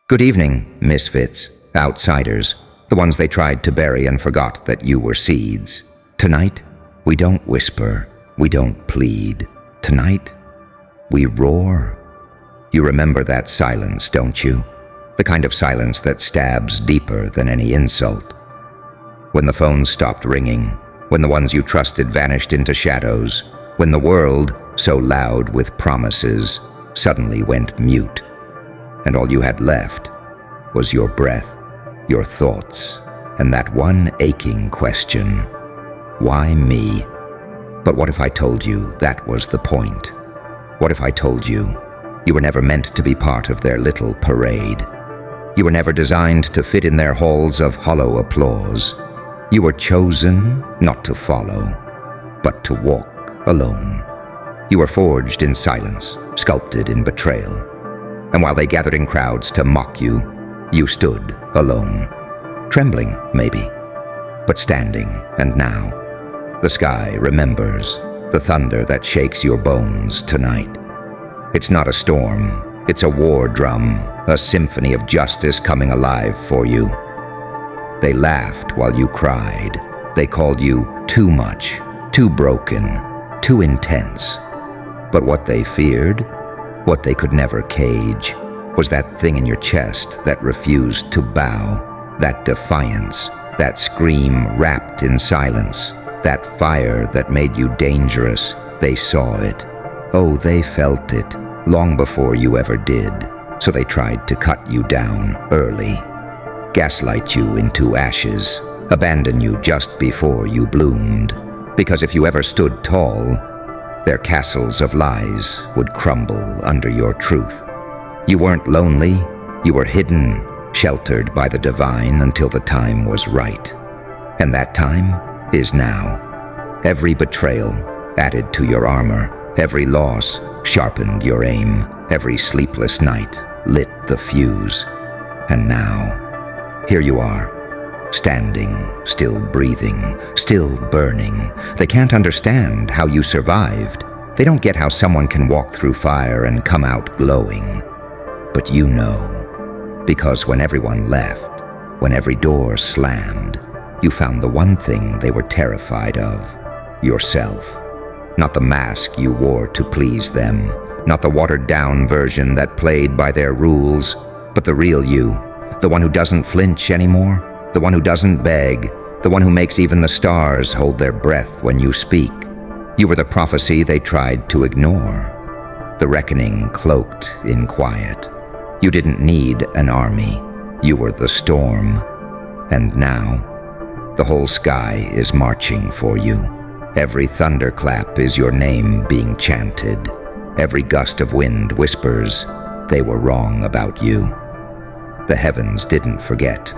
Good evening, misfits, outsiders, the ones they tried to bury and forgot that you were seeds. Tonight, we don't whisper, we don't plead. Tonight, we roar. You remember that silence, don't you? The kind of silence that stabs deeper than any insult. When the phone stopped ringing, when the ones you trusted vanished into shadows, when the world, so loud with promises, suddenly went mute, and all you had left was your breath, your thoughts, and that one aching question, why me? But what if I told you that was the point? What if I told you you were never meant to be part of their little parade? You were never designed to fit in their halls of hollow applause. You were chosen not to follow, but to walk alone. You were forged in silence, sculpted in betrayal. And while they gathered in crowds to mock you, you stood alone. Trembling, maybe, but standing. And now, the sky remembers the thunder that shakes your bones tonight. It's not a storm, it's a war drum, a symphony of justice coming alive for you. They laughed while you cried. They called you too much, too broken, too intense. But what they feared, what they could never cage, was that thing in your chest that refused to bow, that defiance, that scream wrapped in silence, that fire that made you dangerous. They saw it. Oh, they felt it long before you ever did. So they tried to cut you down early, gaslight you into ashes, abandon you just before you bloomed. Because if you ever stood tall, their castles of lies would crumble under your truth. You weren't lonely, you were hidden, sheltered by the divine until the time was right. And that time is now. Every betrayal added to your armor, every loss sharpened your aim, every sleepless night lit the fuse. And now, here you are, standing, still breathing, still burning. They can't understand how you survived. They don't get how someone can walk through fire and come out glowing. But you know, because when everyone left, when every door slammed, you found the one thing they were terrified of, yourself. Not the mask you wore to please them, not the watered-down version that played by their rules, but the real you, the one who doesn't flinch anymore, the one who doesn't beg, the one who makes even the stars hold their breath when you speak. You were the prophecy they tried to ignore, the reckoning cloaked in quiet. You didn't need an army, you were the storm. And now, the whole sky is marching for you. Every thunderclap is your name being chanted. Every gust of wind whispers, they were wrong about you. The heavens didn't forget.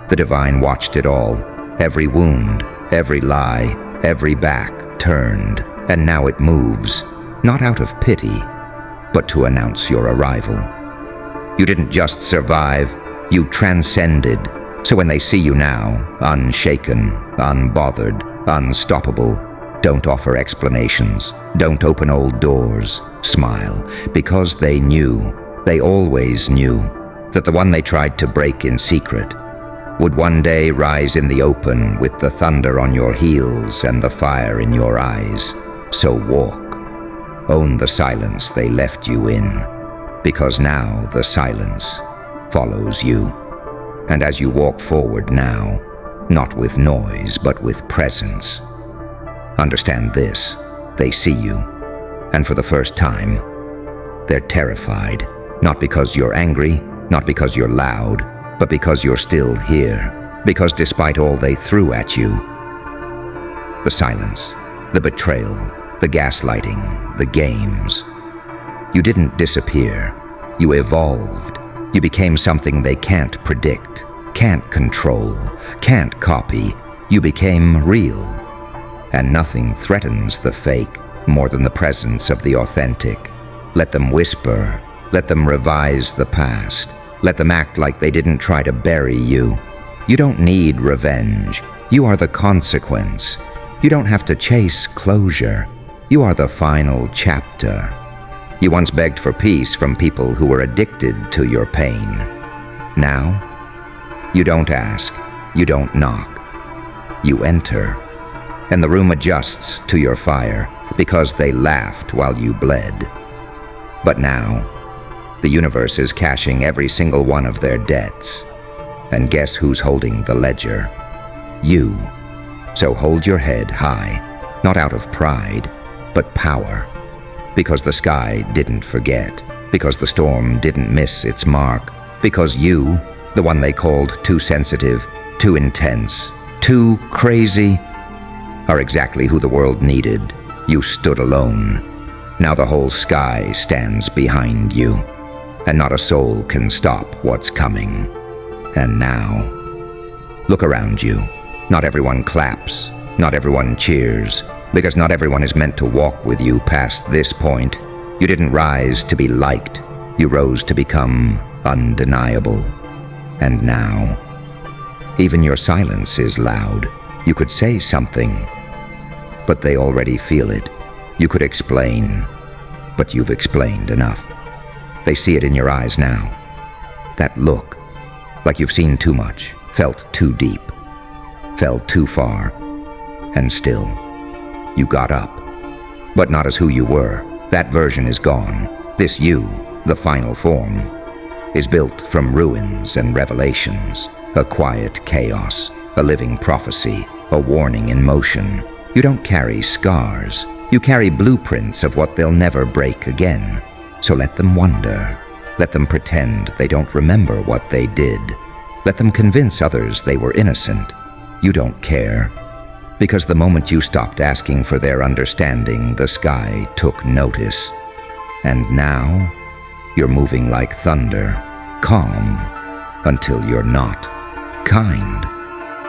The divine watched it all. Every wound, every lie, every back turned. And now it moves, not out of pity, but to announce your arrival. You didn't just survive, you transcended. So when they see you now, unshaken, unbothered, unstoppable, don't offer explanations, don't open old doors, smile, because they knew, they always knew, that the one they tried to break in secret would one day rise in the open with the thunder on your heels and the fire in your eyes. So walk, own the silence they left you in, because now the silence follows you. And as you walk forward now, not with noise but with presence, understand this, they see you, and for the first time, they're terrified, not because you're angry, not because you're loud, but because you're still here, because despite all they threw at you, the silence, the betrayal, the gaslighting, the games, you didn't disappear, you evolved, you became something they can't predict, can't control, can't copy, you became real. And nothing threatens the fake more than the presence of the authentic. Let them whisper, let them revise the past, let them act like they didn't try to bury you. You don't need revenge, you are the consequence. You don't have to chase closure, you are the final chapter. You once begged for peace from people who were addicted to your pain. Now, you don't ask, you don't knock. You enter, and the room adjusts to your fire because they laughed while you bled. But now, the universe is cashing every single one of their debts. And guess who's holding the ledger? You. So hold your head high, not out of pride, but power. Because the sky didn't forget, because the storm didn't miss its mark, because you, the one they called too sensitive, too intense, too crazy, are exactly who the world needed. You stood alone. Now the whole sky stands behind you, and not a soul can stop what's coming. And now, look around you. Not everyone claps, not everyone cheers, because not everyone is meant to walk with you past this point. You didn't rise to be liked, you rose to become undeniable. And now, even your silence is loud. You could say something, but they already feel it. You could explain, but you've explained enough. They see it in your eyes now. That look, like you've seen too much, felt too deep, fell too far, and still, you got up. But not as who you were. That version is gone. This you, the final form, is built from ruins and revelations, a quiet chaos, a living prophecy, a warning in motion. You don't carry scars. You carry blueprints of what they'll never break again. So let them wonder. Let them pretend they don't remember what they did. Let them convince others they were innocent. You don't care. Because the moment you stopped asking for their understanding, the sky took notice. And now, you're moving like thunder, calm, until you're not, kind,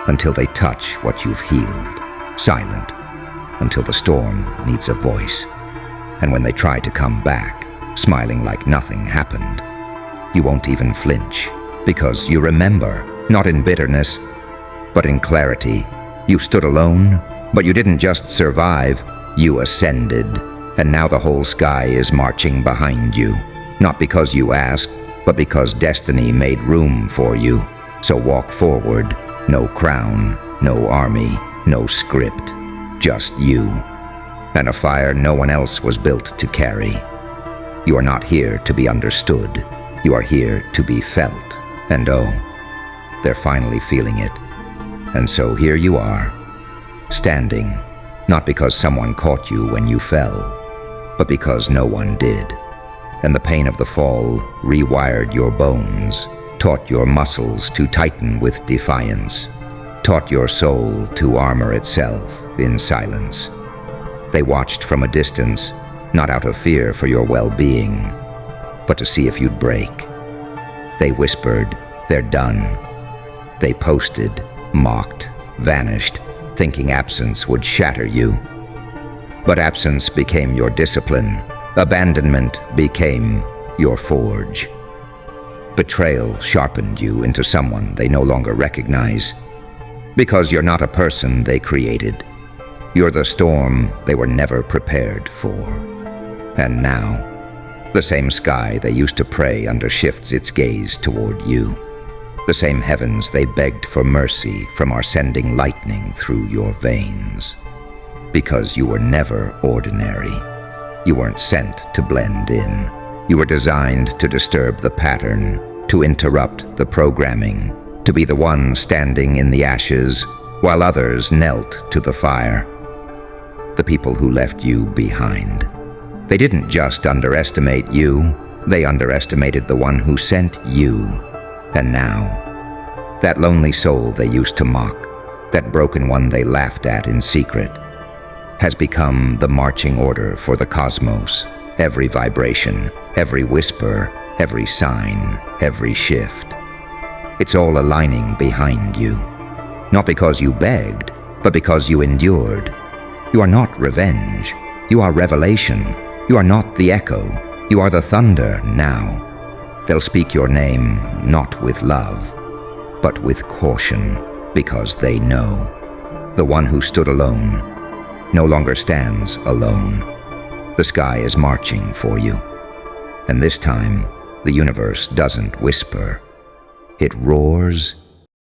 until they touch what you've healed, silent, until the storm needs a voice. And when they try to come back, smiling like nothing happened, you won't even flinch, because you remember, not in bitterness, but in clarity. You stood alone, but you didn't just survive, you ascended, and now the whole sky is marching behind you, not because you asked, but because destiny made room for you. So walk forward, no crown, no army, no script, just you, and a fire no one else was built to carry. You are not here to be understood, you are here to be felt, and oh, they're finally feeling it. And so here you are, standing, not because someone caught you when you fell, but because no one did. And the pain of the fall rewired your bones, taught your muscles to tighten with defiance, taught your soul to armor itself in silence. They watched from a distance, not out of fear for your well-being, but to see if you'd break. They whispered, "They're done." They posted, mocked, vanished, thinking absence would shatter you. But absence became your discipline. Abandonment became your forge. Betrayal sharpened you into someone they no longer recognize. Because you're not a person they created. You're the storm they were never prepared for. And now, the same sky they used to pray under shifts its gaze toward you. The same heavens they begged for mercy from are sending lightning through your veins. Because you were never ordinary. You weren't sent to blend in. You were designed to disturb the pattern, to interrupt the programming, to be the one standing in the ashes while others knelt to the fire. The people who left you behind. They didn't just underestimate you, they underestimated the one who sent you. And now, that lonely soul they used to mock, that broken one they laughed at in secret, has become the marching order for the cosmos. Every vibration, every whisper, every sign, every shift. It's all aligning behind you. Not because you begged, but because you endured. You are not revenge. You are revelation. You are not the echo. You are the thunder now. They'll speak your name not with love, but with caution, because they know. The one who stood alone no longer stands alone. The sky is marching for you. And this time, the universe doesn't whisper. It roars,